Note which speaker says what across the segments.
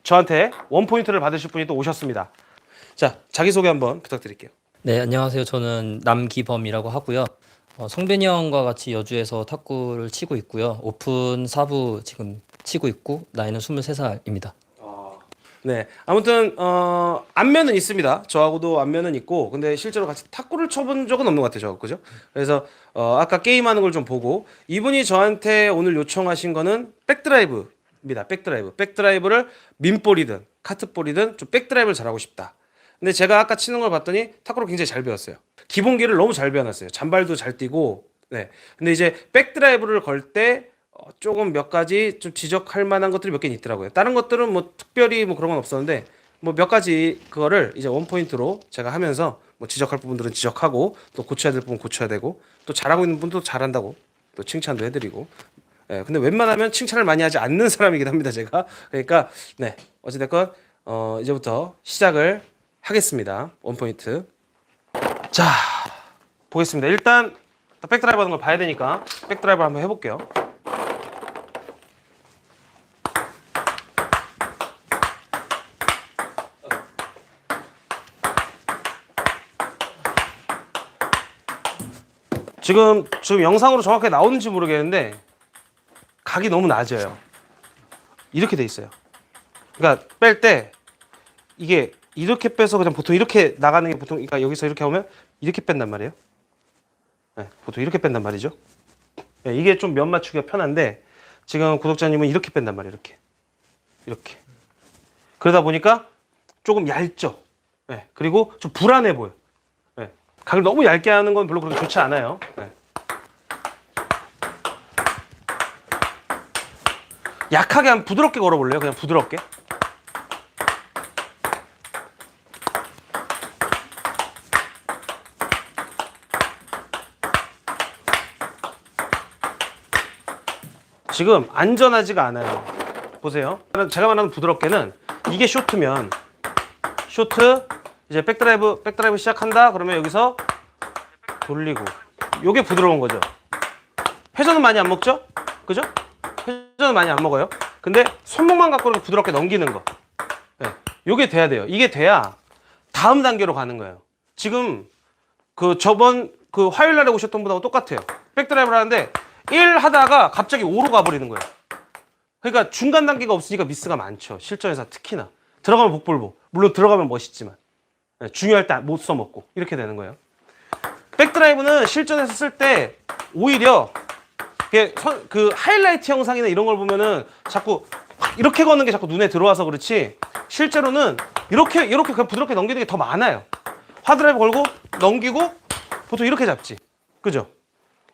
Speaker 1: 저한테 원포인트를 받으실 분이 또 오셨습니다. 자, 자기소개 한번 부탁드릴게요.
Speaker 2: 네, 안녕하세요. 저는 남기범이라고 하고요. 성빈이 형과 같이 여주에서 탁구를 치고 있고요. 오픈 4부 지금 치고 있고 나이는 23살입니다.
Speaker 1: 네, 아무튼 안면은 있습니다. 저하고도 안면은 있고, 근데 실제로 같이 탁구를 쳐본 적은 없는 것 같아요, 저, 그죠? 그래서 아까 게임하는 걸 좀 보고 이분이 저한테 오늘 요청하신 거는 백드라이브입니다. 백드라이브, 백드라이브를 민볼이든 카트볼이든 좀 백드라이브를 잘하고 싶다. 근데 제가 아까 치는 걸 봤더니 탁구를 굉장히 잘 배웠어요. 기본기를 너무 잘 배워놨어요. 잔발도 잘 뛰고, 네. 근데 이제 백드라이브를 걸 때 조금 몇 가지 좀 지적할 만한 것들이 몇 개는 있더라고요. 다른 것들은 뭐 특별히 뭐 그런 건 없었는데 뭐 몇 가지 그거를 이제 원포인트로 제가 하면서 뭐 지적할 부분들은 지적하고 또 고쳐야 될 부분 고쳐야 되고 또 잘하고 있는 분도 잘한다고 또 칭찬도 해드리고. 예, 근데 웬만하면 칭찬을 많이 하지 않는 사람이긴 합니다, 제가. 그러니까 네, 어찌됐건 이제부터 시작을 하겠습니다. 원포인트. 자, 보겠습니다. 일단 백드라이브 하는 걸 봐야 되니까 백드라이브 한번 해볼게요. 지금 영상으로 정확하게 나오는지 모르겠는데 각이 너무 낮아요. 이렇게 돼 있어요. 그러니까 뺄 때 이게 이렇게 빼서 그냥 보통 이렇게 나가는 게 보통, 그러니까 여기서 이렇게 오면 이렇게 뺀단 말이에요. 네, 보통 이렇게 뺀단 말이죠. 네, 이게 좀 면 맞추기가 편한데 지금 구독자님은 이렇게 뺀단 말이에요. 이렇게 그러다 보니까 조금 얇죠. 네, 그리고 좀 불안해 보여. 네, 각을 너무 얇게 하는 건 별로 그렇게 좋지 않아요. 네. 약하게 한번 부드럽게 걸어볼래요? 그냥 부드럽게. 지금 안전하지가 않아요. 보세요. 제가 말하는 부드럽게는 이게 쇼트면 쇼트 이제 백드라이브 시작한다. 그러면 여기서 돌리고 요게 부드러운 거죠. 회전은 많이 안 먹죠? 그죠? 회전은 많이 안 먹어요. 근데 손목만 갖고 이렇게 부드럽게 넘기는 거. 네. 요게 돼야 돼요. 이게 돼야 다음 단계로 가는 거예요. 지금 그 저번 그 화요일 날에 오셨던 분하고 똑같아요. 백드라이브를 하는데 1 하다가 갑자기 5로 가버리는 거예요. 그러니까 중간 단계가 없으니까 미스가 많죠. 실전에서 특히나. 들어가면 복불복. 물론 들어가면 멋있지만. 네, 중요할 때 못 써먹고. 이렇게 되는 거예요. 백드라이브는 실전에서 쓸 때 오히려 그 하이라이트 영상이나 이런 걸 보면은 자꾸 이렇게 거는 게 자꾸 눈에 들어와서 그렇지 실제로는 이렇게 그냥 부드럽게 넘기는 게 더 많아요. 하드라이브 걸고 넘기고 보통 이렇게 잡지. 그죠?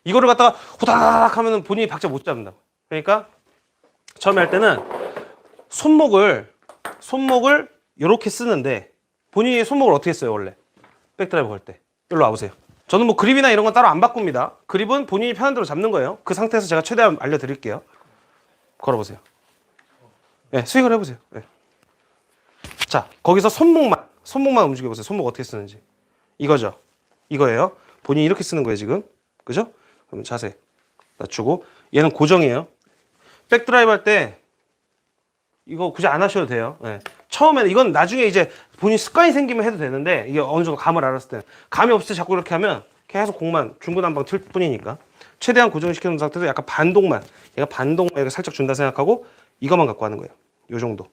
Speaker 1: 이거를 갖다가 후다닥 하면은 본인이 박자 못 잡는다고. 그러니까 처음에 할 때는 손목을 이렇게 쓰는데 본인이 손목을 어떻게 써요 원래? 백드라이브 걸 때. 일로 와보세요. 저는 뭐 그립이나 이런 건 따로 안 바꿉니다. 그립은 본인이 편한 대로 잡는 거예요. 그 상태에서 제가 최대한 알려드릴게요. 걸어보세요. 네, 스윙을 해보세요. 네. 자, 거기서 손목만 움직여보세요. 손목 어떻게 쓰는지. 이거죠. 이거예요. 본인이 이렇게 쓰는 거예요 지금. 그죠? 그러면 자세 낮추고 얘는 고정이에요. 백드라이브 할 때 이거 굳이 안 하셔도 돼요. 네. 처음에는 이건 나중에 이제 본인 습관이 생기면 해도 되는데 이게 어느 정도 감을 알았을 때 감이 없을 때 자꾸 이렇게 하면 계속 공만 중구난방 틀 뿐이니까 최대한 고정시켜 놓은 상태에서 약간 반동만 얘가 반동만 이렇게 살짝 준다 생각하고 이것만 갖고 하는 거예요. 요 정도.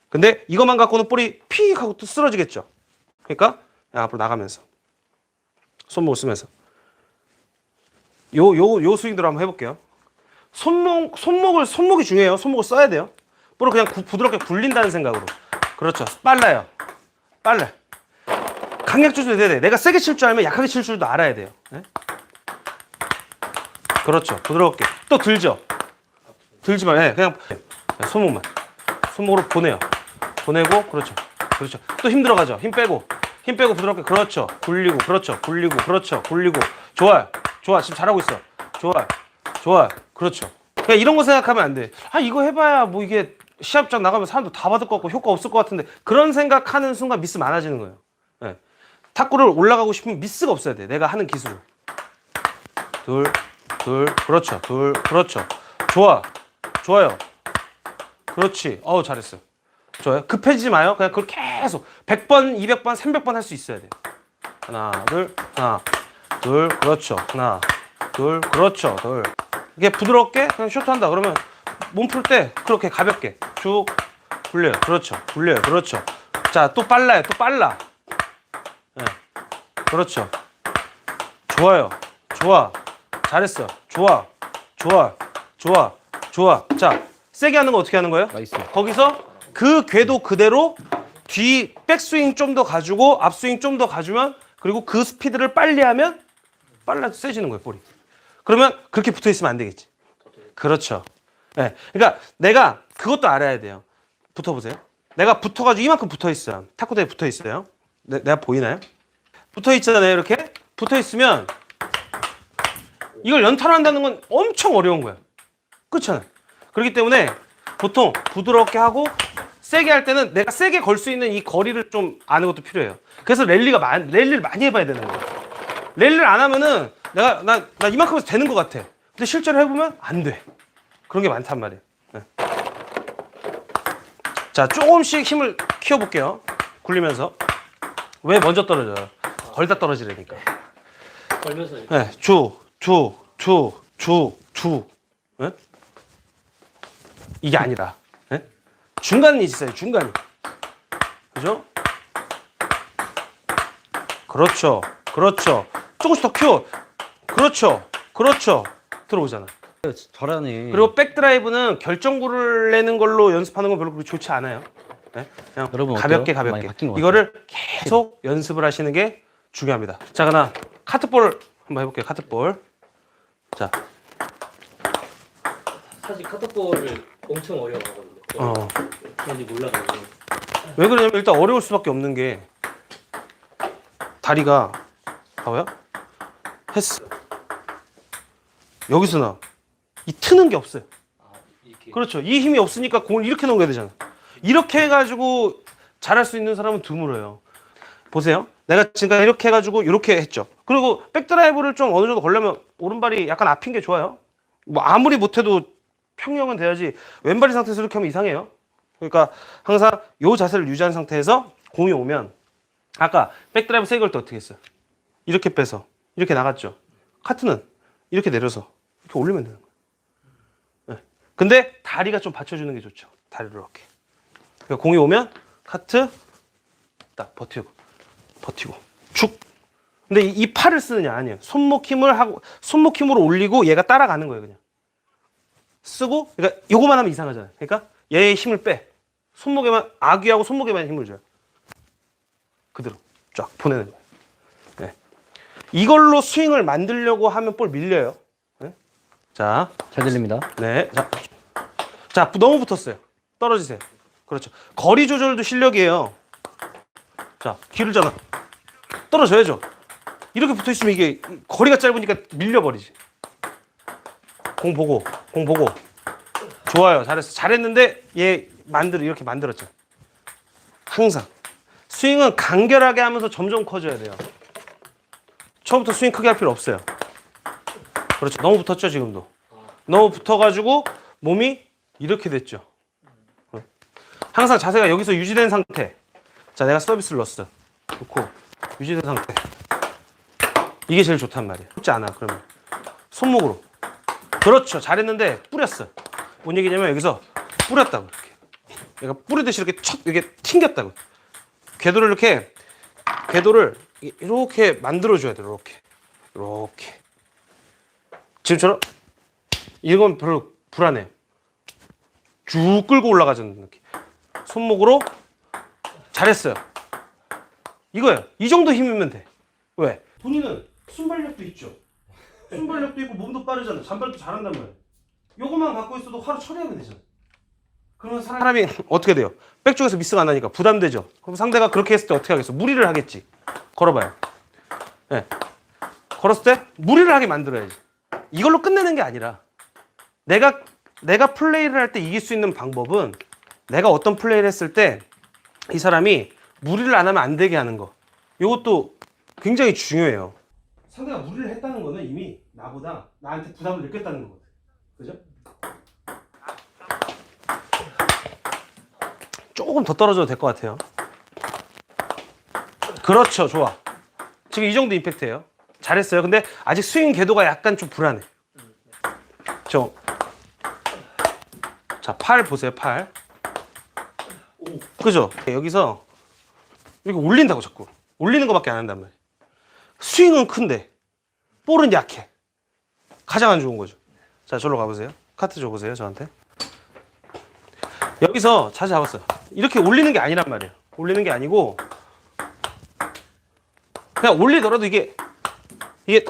Speaker 1: 근데 이것만 갖고는 볼이 픽 하고 또 쓰러지겠죠. 그러니까 앞으로 나가면서 손목을 쓰면서 요 스윙대로 한번 해볼게요. 손목이 중요해요. 손목을 써야 돼요. 볼을 그냥 부드럽게 굴린다는 생각으로. 그렇죠. 빨라요. 강약 조절이 돼야 돼. 내가 세게 칠 줄 알면 약하게 칠 줄도 알아야 돼요. 네? 그렇죠. 부드럽게. 또 들죠. 들지만 그냥 손목만. 손목으로 보내요. 보내고 그렇죠. 또 힘 들어가죠. 힘 빼고 부드럽게. 그렇죠. 굴리고 그렇죠. 굴리고. 좋아요. 지금 잘하고 있어. 좋아요. 그렇죠. 그냥 이런 거 생각하면 안 돼. 이거 해봐야 뭐 이게 시합장 나가면 사람도 다 받을 것 같고 효과 없을 것 같은데 그런 생각하는 순간 미스 많아지는 거예요. 네. 탁구를 올라가고 싶으면 미스가 없어야 돼. 내가 하는 기술을. 그렇죠. 좋아요. 그렇지. 잘했어요. 좋아요. 급해지지 마요. 그냥 그걸 계속 100번, 200번, 300번 할 수 있어야 돼요. 하나, 둘, 그렇죠. 하나, 둘, 그렇죠. 둘. 이게 부드럽게 그냥 쇼트한다. 그러면 몸 풀 때 그렇게 가볍게 쭉 굴려요. 그렇죠. 굴려요. 그렇죠. 자, 또 빨라요. 또 빨라. 네. 그렇죠. 좋아요. 좋아. 잘했어. 좋아. 좋아. 좋아. 좋아. 자, 세게 하는 거 어떻게 하는 거예요?
Speaker 3: 나이스.
Speaker 1: 거기서 그 궤도 그대로 뒤 백스윙 좀 더 가지고 앞스윙 좀 더 가주면 그리고 그 스피드를 빨리 하면 빨라 세지는 거예요, 볼이. 그러면 그렇게 붙어 있으면 안 되겠지. 그렇죠. 네. 그러니까 내가 그것도 알아야 돼요. 붙어 보세요. 내가 붙어가지고 이만큼 붙어 있어요. 탁구대에 붙어 있어요. 내가 보이나요? 붙어 있잖아요. 이렇게 붙어 있으면 이걸 연타한다는 건 엄청 어려운 거야. 그렇잖아요. 그렇기 때문에 보통 부드럽게 하고 세게 할 때는 내가 세게 걸 수 있는 이 거리를 좀 아는 것도 필요해요. 그래서 랠리를 많이 해봐야 되는 거예요. 랠리를 안 하면은 나 이만큼 해서 되는 것 같아. 근데 실제로 해보면 안 돼. 그런 게 많단 말이에요. 네. 자, 조금씩 힘을 키워볼게요. 굴리면서. 왜 먼저 떨어져요? 걸다 떨어지려니까.
Speaker 2: 걸면서
Speaker 1: 네, 네? 이게 아니라 네? 중간이 있어요. 중간이. 그죠? 그렇죠. 그렇죠. 조금씩 더 키워. 그렇죠. 그렇죠. 들어오잖아.
Speaker 3: 잘하네.
Speaker 1: 그리고 백드라이브는 결정구를 내는 걸로 연습하는 건 별로 그렇게 좋지 않아요. 네? 그냥
Speaker 3: 여러분
Speaker 1: 가볍게
Speaker 3: 어때요? 많이
Speaker 1: 가볍게.
Speaker 3: 바뀐 것
Speaker 1: 이거를 계속 연습을 하시는 게 중요합니다. 자, 그나 카트볼 한번 해볼게요. 카트볼. 자,
Speaker 2: 사실 카트볼을 엄청 어려워하거든요. 그런지 몰라가지고.
Speaker 1: 왜 그러냐면 일단 어려울 수밖에 없는 게 다리가 봐봐요. 했어. 여기서 이 트는 게 없어요.
Speaker 2: 이렇게.
Speaker 1: 그렇죠. 이 힘이 없으니까 공을 이렇게 넘겨야 되잖아. 이렇게 해가지고 잘할 수 있는 사람은 드물어요. 보세요. 내가 지금까지 이렇게 해가지고 이렇게 했죠. 그리고 백드라이브를 좀 어느 정도 걸려면 오른발이 약간 앞인 게 좋아요. 뭐 아무리 못해도 평형은 돼야지 왼발인 상태에서 이렇게 하면 이상해요. 그러니까 항상 이 자세를 유지한 상태에서 공이 오면 아까 백드라이브 세게 걸 때 어떻게 했어요? 이렇게 빼서 이렇게 나갔죠. 카트는 이렇게 내려서 이렇게 올리면 되는 거예요. 네. 근데 다리가 좀 받쳐주는 게 좋죠. 다리를 이렇게. 그러니까 공이 오면 카트 딱 버티고 축. 근데 이 팔을 쓰느냐 아니에요. 손목 힘을 하고 손목 힘으로 올리고 얘가 따라가는 거예요. 그냥 쓰고 그러니까 요거만 하면 이상하잖아요. 그러니까 얘의 힘을 빼. 손목에만 아귀하고 손목에만 힘을 줘요. 그대로 쫙 보내는 거예요. 네. 이걸로 스윙을 만들려고 하면 볼 밀려요. 네. 자,
Speaker 3: 잘 들립니다.
Speaker 1: 네, 자, 너무 붙었어요. 떨어지세요. 그렇죠. 거리 조절도 실력이에요. 자, 기울잖아. 떨어져야죠. 이렇게 붙어 있으면 이게 거리가 짧으니까 밀려버리지. 공 보고. 좋아요. 잘했어. 잘했는데 얘 이렇게 만들었죠. 항상. 스윙은 간결하게 하면서 점점 커져야 돼요. 처음부터 스윙 크게 할 필요 없어요. 그렇죠. 너무 붙었죠, 지금도. 너무 붙어가지고 몸이 이렇게 됐죠. 항상 자세가 여기서 유지된 상태. 자, 내가 서비스를 넣었어. 놓고 유지된 상태. 이게 제일 좋단 말이에요. 쉽지 않아, 그러면. 손목으로. 그렇죠. 잘했는데 뿌렸어. 뭔 얘기냐면 여기서 뿌렸다고. 이렇게. 얘가 뿌리듯이 이렇게 이렇게 튕겼다고. 궤도를 이렇게 만들어줘야 돼요. 이렇게. 지금처럼 이건 별로 불안해요. 쭉 끌고 올라가자는 느낌. 손목으로 잘했어요. 이거예요. 이 정도 힘이면 돼. 왜? 본인은 순발력도 있죠. 순발력도 있고 몸도 빠르잖아. 잔발도 잘한단 말이야. 요것만 갖고 있어도 하루 처리하면 되잖아. 그러면 사람이 어떻게 돼요? 백 쪽에서 미스가 안 나니까 부담되죠. 그럼 상대가 그렇게 했을 때 어떻게 하겠어? 무리를 하겠지. 걸어봐요. 네. 걸었을 때 무리를 하게 만들어야지. 이걸로 끝내는 게 아니라 내가 플레이를 할 때 이길 수 있는 방법은 내가 어떤 플레이를 했을 때 이 사람이 무리를 안 하면 안 되게 하는 거. 이것도 굉장히 중요해요. 상대가 무리를 했다는 거는 이미 나한테 부담을 느꼈다는 거거든. 그죠? 조금 더 떨어져도 될 것 같아요. 그렇죠. 좋아. 지금 이 정도 임팩트예요. 잘했어요. 근데 아직 스윙 궤도가 약간 좀 불안해. 자, 팔 보세요. 팔. 그죠? 여기서 이렇게 올린다고 자꾸. 올리는 것밖에 안 한단 말이에요. 스윙은 큰데 볼은 약해. 가장 안 좋은 거죠. 자, 저로 가보세요. 카트 줘보세요. 저한테. 여기서 자세 잡았어요. 이렇게 올리는 게 아니란 말이에요. 올리는 게 아니고 그냥 올리더라도 이게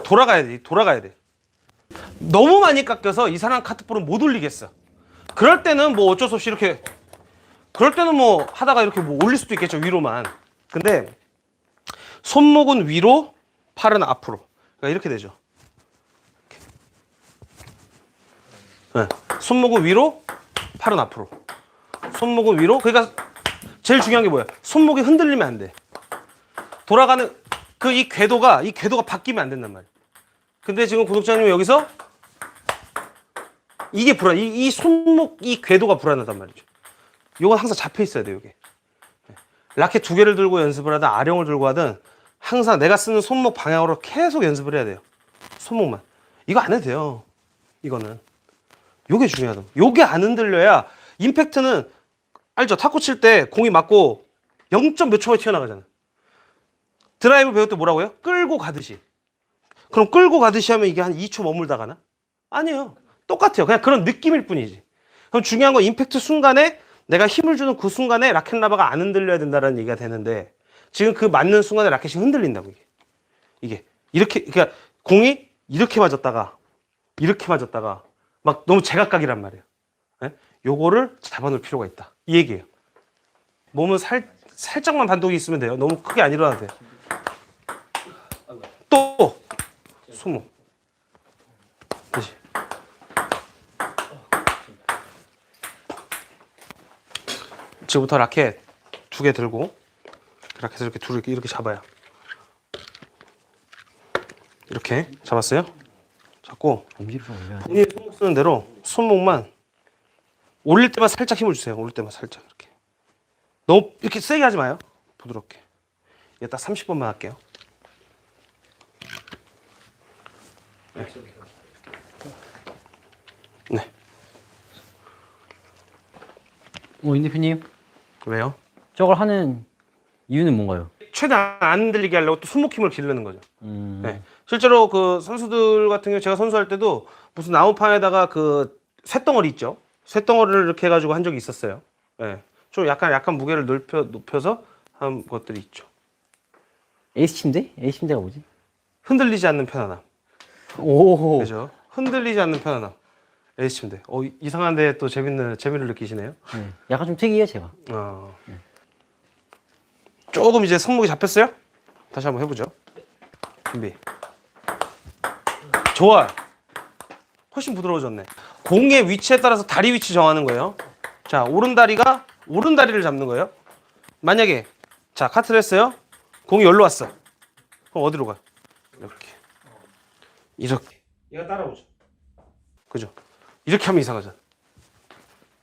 Speaker 1: 돌아가야 돼. 돌아가야 돼. 너무 많이 깎여서 이 사람 카트볼은 못 올리겠어. 그럴 때는 뭐 어쩔 수 없이 이렇게, 그럴 때는 뭐 하다가 이렇게 뭐 올릴 수도 있겠죠. 위로만. 근데 손목은 위로, 팔은 앞으로. 그러니까 이렇게 되죠. 네. 손목은 위로, 팔은 앞으로. 손목은 위로. 그러니까 제일 중요한 게 뭐야? 손목이 흔들리면 안 돼. 돌아가는 이 궤도가 바뀌면 안 된단 말이야. 근데 지금 구독자님이 여기서 이게 불안, 이 손목 이 궤도가 불안하단 말이죠. 이건 항상 잡혀 있어야 돼요. 이게 라켓 2개를 들고 연습을 하든 아령을 들고 하든 항상 내가 쓰는 손목 방향으로 계속 연습을 해야 돼요. 손목만. 이거 안 해도 돼요. 이거는 요게 중요하다. 요게 안 흔들려야 임팩트는 알죠? 탁구 칠 때 공이 맞고 0. 몇 초에 튀어나가잖아. 드라이브 배울 때 뭐라고요? 끌고 가듯이. 그럼 끌고 가듯이 하면 이게 한 2초 머물다 가나? 아니에요. 똑같아요. 그냥 그런 느낌일 뿐이지. 그럼 중요한 건 임팩트 순간에 내가 힘을 주는 그 순간에 라켓 라바가 안 흔들려야 된다는 얘기가 되는데 지금 그 맞는 순간에 라켓이 흔들린다고 이게 이렇게 그러니까 공이 이렇게 맞았다가 막 너무 제각각이란 말이에요. 네? 요거를 잡아놓을 필요가 있다. 이 얘기예요. 몸은 살짝만 반동이 있으면 돼요. 너무 크게 안 일어나도 돼요. 또 손목 다시 지금부터 라켓 2개 들고 라켓을 이렇게 둘을 이렇게 잡아요. 이렇게 잡았어요. 잡고 본인이 손목 쓰는 대로 손목만 올릴 때만 살짝 힘을 주세요. 올릴 때만 살짝 이렇게. 너무 이렇게 세게 하지 마요. 부드럽게. 이거 딱 30번만 할게요. 네. 네.
Speaker 3: 임 대표님,
Speaker 1: 왜요?
Speaker 3: 저걸 하는 이유는 뭔가요?
Speaker 1: 최대한 안 흔들리게 하려고 또 손목 힘을 기르는 거죠. 네. 실제로 그 선수들 같은 경우 제가 선수할 때도 무슨 나무판에다가 그 쇳덩어리 있죠. 쇳덩어리를 이렇게 해가지고 한 적이 있었어요. 네. 좀 약간 무게를 높여서 한 것들이 있죠.
Speaker 3: 에이스 침대? 에이스 침대가 뭐지?
Speaker 1: 흔들리지 않는 편안함.
Speaker 3: 오.
Speaker 1: 그죠? 흔들리지 않는 편안함. 에이스 침대. 이상한데 또 재미를 느끼시네요.
Speaker 3: 네. 약간 좀 특이해요, 제가.
Speaker 1: 조금 이제 손목이 잡혔어요? 다시 한번 해보죠. 준비. 좋아요. 훨씬 부드러워졌네. 공의 위치에 따라서 다리 위치 정하는 거예요. 자, 오른다리를 잡는 거예요. 만약에 자, 카트를 했어요. 공이 여기로 왔어. 그럼 어디로 가? 이렇게. 얘가 따라오죠. 그죠? 이렇게 하면 이상하잖아.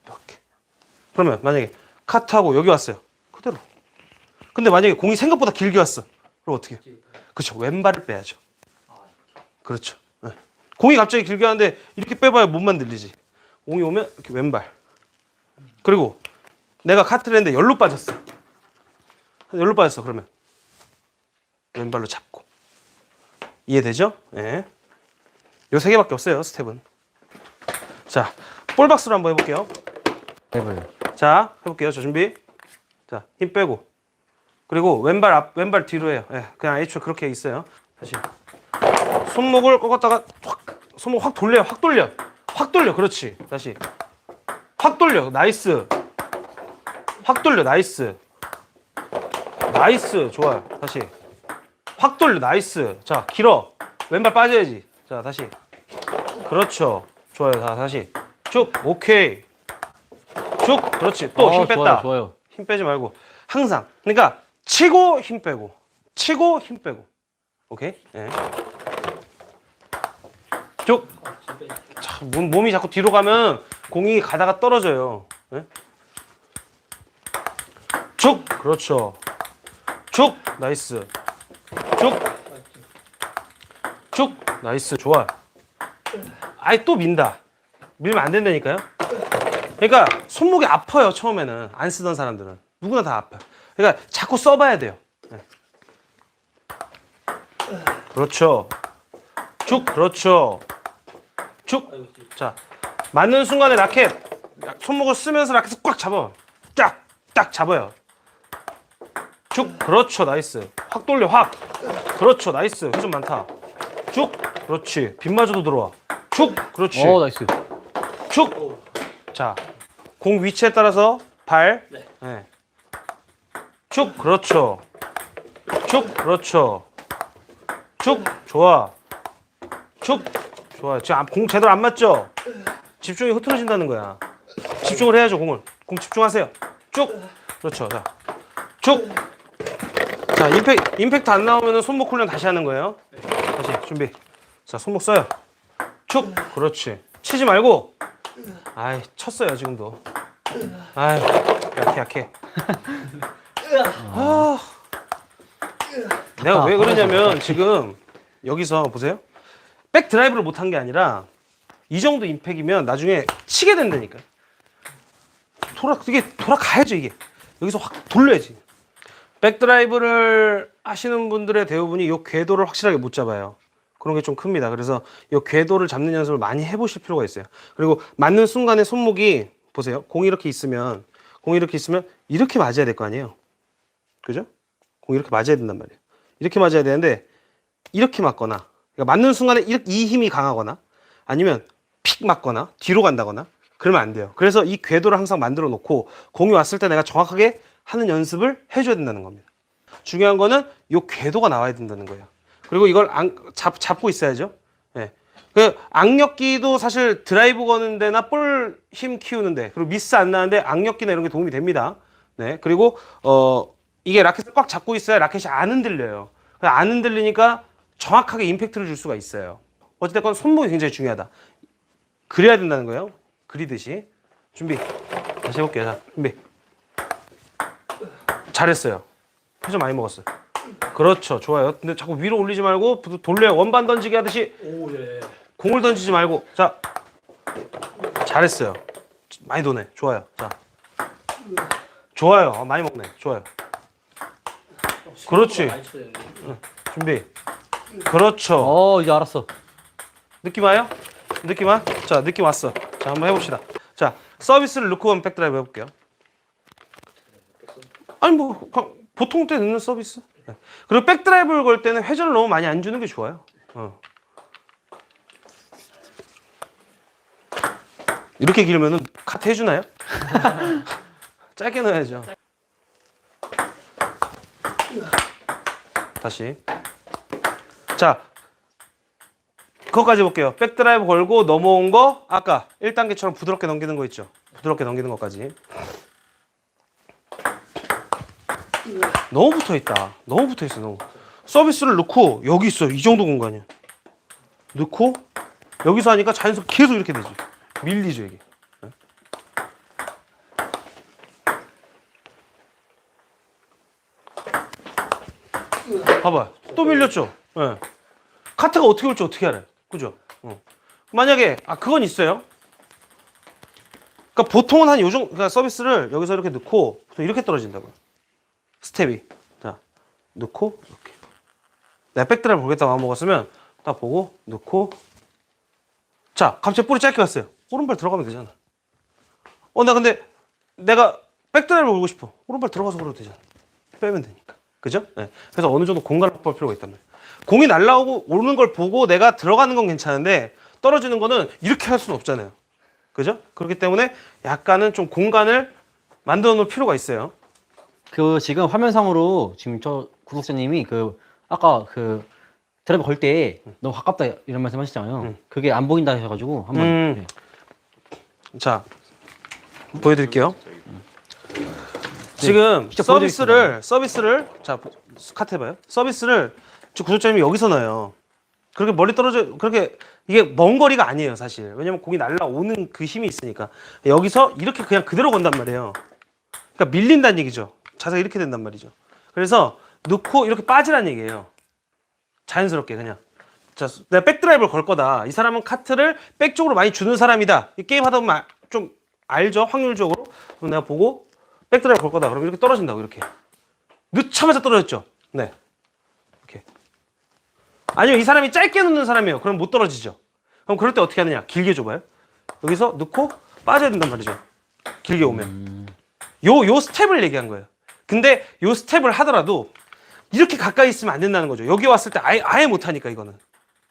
Speaker 1: 이렇게. 그러면 만약에 카트하고 여기 왔어요. 그대로. 근데 만약에 공이 생각보다 길게 왔어. 그럼 어떻게 해요? 그렇죠. 왼발을 빼야죠. 그렇죠. 네. 공이 갑자기 길게 왔는데 이렇게 빼봐야 몸만 들리지. 공이 오면 이렇게 왼발. 그리고 내가 카트를 했는데 열로 빠졌어. 그러면 왼발로 잡고. 이해되죠? 네. 요 3개밖에 없어요. 스텝은. 자, 볼박스로 한번 해볼게요.
Speaker 3: 해봐요.
Speaker 1: 자, 해볼게요. 저 준비. 자, 힘 빼고. 그리고 왼발 뒤로 해요. 예, 그냥 애초에 그렇게 있어요. 다시. 손목을 꺾었다가 손목 확 돌려요. 확 돌려. 그렇지. 다시. 확 돌려. 나이스. 확 돌려. 나이스. 좋아요. 다시. 확 돌려. 나이스. 자, 길어. 왼발 빠져야지. 자, 다시. 그렇죠. 좋아요. 자, 다시. 쭉. 오케이. 쭉. 그렇지. 또 힘 뺐다.
Speaker 3: 좋아요.
Speaker 1: 힘 빼지 말고. 항상. 그러니까 치고 힘 빼고. 오케이? 예. 쭉. 자, 몸이 자꾸 뒤로 가면 공이 가다가 떨어져요. 예? 쭉. 그렇죠. 쭉. 나이스. 쭉. 쭉. 나이스. 좋아. 아이 또 민다. 밀면 안 된다니까요. 그러니까 손목이 아파요. 처음에는 안 쓰던 사람들은 누구나 다 아파요. 그러니까 자꾸 써봐야 돼요. 네. 그렇죠. 쭉. 그렇죠. 쭉. 자, 맞는 순간에 라켓 손목을 쓰면서 라켓을 꽉 잡아. 딱 잡아요. 쭉. 그렇죠. 나이스. 확 돌려. 확. 그렇죠. 나이스. 회전 많다. 쭉. 그렇지. 빗마저도 들어와. 쭉. 그렇지.
Speaker 3: 나이스.
Speaker 1: 쭉. 자, 공 위치에 따라서 발. 네. 쭉. 그렇죠. 쭉. 그렇죠. 쭉. 좋아. 쭉. 좋아요. 지금 공 제대로 안 맞죠? 집중이 흐트러진다는 거야. 집중을 해야죠, 공을. 공 집중하세요. 쭉. 그렇죠. 자, 쭉. 자, 임팩트 안 나오면 손목 훈련 다시 하는 거예요. 다시 준비. 자, 손목 써요. 쭉. 그렇지. 치지 말고. 아이, 쳤어요, 지금도. 아이, 약해. 아. 내가 왜 그러냐면 지금 여기서 보세요. 백 드라이브를 못한 게 아니라 이 정도 임팩이면 나중에 치게 된다니까. 이게 돌아가야죠, 이게. 여기서 확 돌려야지. 백 드라이브를 하시는 분들의 대부분이 이 궤도를 확실하게 못 잡아요. 그런 게 좀 큽니다. 그래서 이 궤도를 잡는 연습을 많이 해보실 필요가 있어요. 그리고 맞는 순간에 손목이 보세요. 공이 이렇게 있으면 이렇게 맞아야 될 거 아니에요. 그죠? 공이 이렇게 맞아야 된단 말이에요. 이렇게 맞아야 되는데 이렇게 맞거나 그러니까 맞는 순간에 이 힘이 강하거나 아니면 픽 맞거나 뒤로 간다거나 그러면 안 돼요. 그래서 이 궤도를 항상 만들어 놓고 공이 왔을 때 내가 정확하게 하는 연습을 해줘야 된다는 겁니다. 중요한 거는 이 궤도가 나와야 된다는 거예요. 그리고 이걸 잡고 있어야죠. 예. 그 악력기도 사실 드라이브 거는 데나 볼 힘 키우는데 그리고 미스 안 나는데 악력기나 이런 게 도움이 됩니다. 네. 그리고 이게 라켓을 꽉 잡고 있어야 라켓이 안 흔들려요. 안 흔들리니까 정확하게 임팩트를 줄 수가 있어요. 어찌됐건 손목이 굉장히 중요하다. 그래야 된다는 거예요. 그리듯이. 준비. 다시 해볼게요. 자, 준비. 잘했어요. 회전 많이 먹었어요. 그렇죠. 좋아요. 근데 자꾸 위로 올리지 말고 돌려요. 원반 던지기 하듯이. 공을 던지지 말고. 자. 잘했어요. 많이 도네. 좋아요. 자. 좋아요. 많이 먹네. 좋아요. 그렇지. 준비. 그렇죠.
Speaker 3: 이제 알았어.
Speaker 1: 느낌 와요? 느낌 와? 자, 느낌 왔어. 자, 한번 해봅시다. 자, 서비스를 넣고 한번 백드라이브 해볼게요. 아니, 뭐, 보통 때 넣는 서비스. 네. 그리고 백드라이브를 걸 때는 회전을 너무 많이 안 주는 게 좋아요. 이렇게 길면은 카트 해주나요? 짧게 넣어야죠. 다시. 자, 그거까지 볼게요. 백드라이브 걸고 넘어온 거 아까 1단계처럼 부드럽게 넘기는 거 있죠. 부드럽게 넘기는 것까지. 너무 붙어있다. 너무 붙어있어. 너무. 서비스를 넣고 여기 있어요. 이 정도 공간이야. 넣고 여기서 하니까 자연스럽게 계속 이렇게 되지. 밀리죠 이게. 봐봐요. 또 밀렸죠. 네. 카트가 어떻게 올지 어떻게 알아요? 그죠? 만약에 그건 있어요. 그러니까 보통은 한 요정 그러니까 서비스를 여기서 이렇게 넣고 보통 이렇게 떨어진다고요. 스텝이. 자, 넣고 이렇게. 내가 백드라이브 보겠다고 마음 먹었으면 딱 보고 넣고. 자, 갑자기 볼이 짧게 갔어요. 오른발 들어가면 되잖아. 나 근데 내가 백드라이브 걸고 싶어. 오른발 들어가서 걸어도 되잖아. 빼면 되니까. 그죠? 네. 그래서 어느 정도 공간을 확보할 필요가 있단 말이에요. 공이 날라오고 오는 걸 보고 내가 들어가는 건 괜찮은데 떨어지는 거는 이렇게 할 수는 없잖아요. 그죠? 그렇기 때문에 약간은 좀 공간을 만들어 놓을 필요가 있어요.
Speaker 3: 지금 화면상으로 지금 저 구독자님이 아까 드라이브 걸 때 너무 가깝다 이런 말씀 하시잖아요. 그게 안 보인다 하셔가지고 한번. 네.
Speaker 1: 자, 보여드릴게요. 지금 서비스를 자 카트 해봐요. 서비스를 저 구독자님이 여기서 넣어요. 그렇게 멀리 떨어져 그렇게 이게 먼 거리가 아니에요 사실. 왜냐면 공이 날라오는 그 힘이 있으니까 여기서 이렇게 그냥 그대로 건단 말이에요. 그러니까 밀린다는 얘기죠. 자세가 이렇게 된단 말이죠. 그래서 넣고 이렇게 빠지란 얘기예요. 자연스럽게 그냥. 자, 내가 백드라이브를 걸 거다. 이 사람은 카트를 백 쪽으로 많이 주는 사람이다. 이 게임 하다 보면 좀 알죠? 확률적으로. 그럼 내가 보고 백드라이브 걸 거다. 그럼 이렇게 떨어진다고 이렇게. 늦자마자 떨어졌죠. 네. 이렇게. 아니면 이 사람이 짧게 넣는 사람이에요. 그럼 못 떨어지죠. 그럼 그럴 때 어떻게 하느냐? 길게 줘봐요. 여기서 넣고 빠져야 된단 말이죠. 길게 오면. 요 스텝을 얘기한 거예요. 근데 요 스텝을 하더라도 이렇게 가까이 있으면 안 된다는 거죠. 여기 왔을 때 아예 못 하니까 이거는.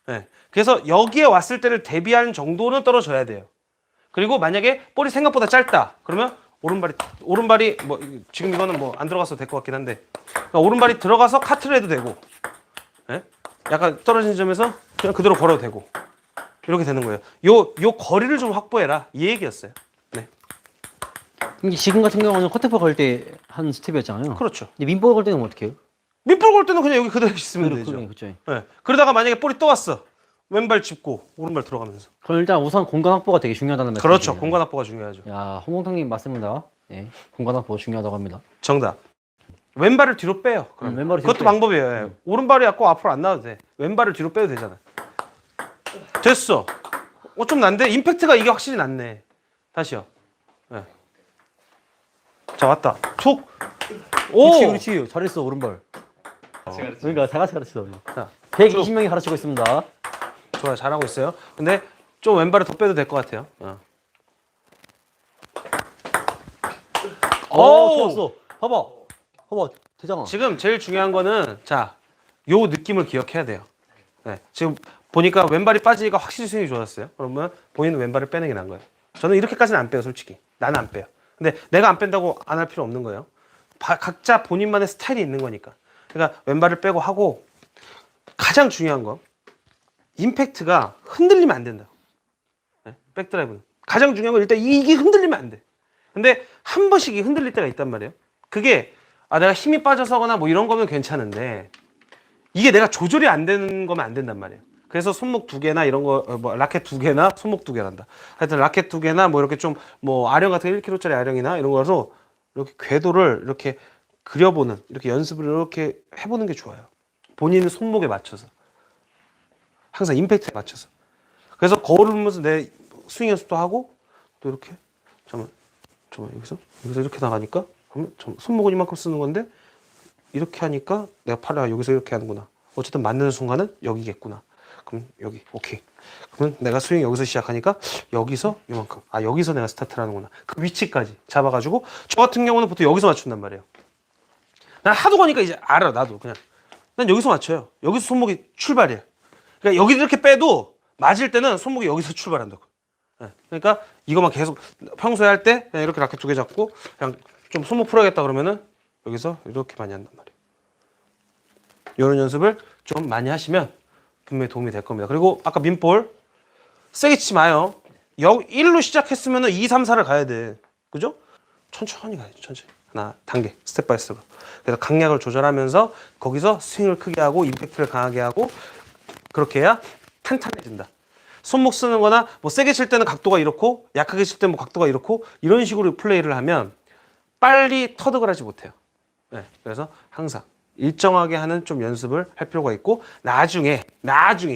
Speaker 1: 네. 그래서 여기에 왔을 때를 대비하는 정도는 떨어져야 돼요. 그리고 만약에 볼이 생각보다 짧다. 그러면 오른발이 뭐 지금 이거는 뭐 안 들어가서 될 것 같긴 한데 그러니까 오른발이 들어가서 카트를 해도 되고 네? 약간 떨어진 점에서 그냥 그대로 걸어도 되고 이렇게 되는 거예요. 요 거리를 좀 확보해라 이 얘기였어요. 네.
Speaker 3: 근데 지금 같은 경우는 커트볼 걸 때 한 스텝이었잖아요.
Speaker 1: 그렇죠.
Speaker 3: 근데 민볼 걸 때는 어떻게 해요?
Speaker 1: 밑볼 걸 때는 그냥 여기 그대로 있으면 되죠.
Speaker 3: 그렇죠.
Speaker 1: 네. 그러다가 만약에 볼이 또 왔어. 왼발 짚고 오른발 들어가면서.
Speaker 3: 그럼 일단 우선 공간 확보가 되게 중요하다는 말이죠.
Speaker 1: 그렇죠. 공간 확보가 중요하죠.
Speaker 3: 야, 홍공탕님 맞습니다. 예, 공간 확보 중요하다고 합니다.
Speaker 1: 정답. 왼발을 뒤로 빼요. 그럼.
Speaker 3: 왼발을 뒤로
Speaker 1: 그것도
Speaker 3: 빼요.
Speaker 1: 방법이에요. 예. 오른발이 꼭 앞으로 안 나와도 돼. 왼발을 뒤로 빼도 되잖아. 됐어. 좀 난데 임팩트가 이게 확실히 낫네. 다시요. 예. 자 왔다. 툭. 오.
Speaker 3: 그렇지. 잘했어 오른발. 그러니까 다 같이 가르치다.
Speaker 1: 자,
Speaker 3: 120명이 가르치고 있습니다.
Speaker 1: 좋아요. 잘하고 있어요. 근데 좀 왼발을 더 빼도 될 것 같아요.
Speaker 3: 좋았어. 봐봐, 되잖아.
Speaker 1: 지금 제일 중요한 거는 자, 요 느낌을 기억해야 돼요. 네, 지금 보니까 왼발이 빠지니까 확실히 스윙이 좋았어요. 그러면 본인은 왼발을 빼는 게 나은 거예요. 저는 이렇게까지는 안 빼요, 솔직히. 나는 안 빼요. 근데 내가 안 뺀다고 안 할 필요 없는 거예요. 각자 본인만의 스타일이 있는 거니까. 그러니까 왼발을 빼고 하고 가장 중요한 거 임팩트가 흔들리면 안 된다. 네, 백드라이브는 가장 중요한 건 일단 이게 흔들리면 안 돼. 근데 한 번씩 이 흔들릴 때가 있단 말이에요. 그게 내가 힘이 빠져서거나 뭐 이런 거면 괜찮은데 이게 내가 조절이 안 되는 거면 안 된단 말이에요. 그래서 손목 2개나 이런 거 뭐 라켓 2개나 손목 2개란다. 하여튼 라켓 2개나 뭐 이렇게 좀 뭐 아령 같은 1kg짜리 아령이나 이런 거라서 이렇게 궤도를 이렇게 그려보는 이렇게 연습을 이렇게 해보는 게 좋아요. 본인의 손목에 맞춰서 항상 임팩트에 맞춰서. 그래서 거울을 보면서 내 스윙 연습도 하고 또 이렇게 잠깐만 여기서 이렇게 나가니까 그러면 손목은 이만큼 쓰는 건데 이렇게 하니까 내가 팔을 여기서 이렇게 하는구나. 어쨌든 맞는 순간은 여기겠구나. 그럼 여기 오케이. 그러면 내가 스윙 여기서 시작하니까 여기서 이만큼. 여기서 내가 스타트를 하는구나. 그 위치까지 잡아가지고 저 같은 경우는 보통 여기서 맞춘단 말이에요. 난 하도 가니까 이제 알아 나도 그냥. 난 여기서 맞춰요. 여기서 손목이 출발이에요. 그러니까 여기 이렇게 빼도 맞을 때는 손목이 여기서 출발한다고. 네. 그러니까 이것만 계속 평소에 할 때 그냥 이렇게 라켓 2개 잡고 그냥 좀 손목 풀어야겠다 그러면은 여기서 이렇게 많이 한단 말이에요. 이런 연습을 좀 많이 하시면 분명히 도움이 될 겁니다. 그리고 아까 민볼 세게 치지 마요. 1로 시작했으면 2, 3, 4를 가야 돼. 그죠? 천천히 가야죠. 천천히. 하나 단계 스텝 바이 스텝으로. 그래서 강약을 조절하면서 거기서 스윙을 크게 하고 임팩트를 강하게 하고 그렇게 해야 탄탄해진다. 손목 쓰는 거나 뭐 세게 칠 때는 각도가 이렇고 약하게 칠 때는 뭐 각도가 이렇고 이런 식으로 플레이를 하면 빨리 터득을 하지 못해요. 네, 그래서 항상 일정하게 하는 좀 연습을 할 필요가 있고 나중에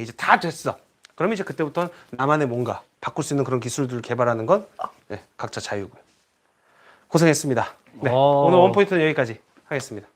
Speaker 1: 이제 다 됐어. 그러면 이제 그때부터는 나만의 뭔가 바꿀 수 있는 그런 기술들을 개발하는 건 네, 각자 자유고요. 고생했습니다. 네, 오늘 원포인트는 여기까지 하겠습니다.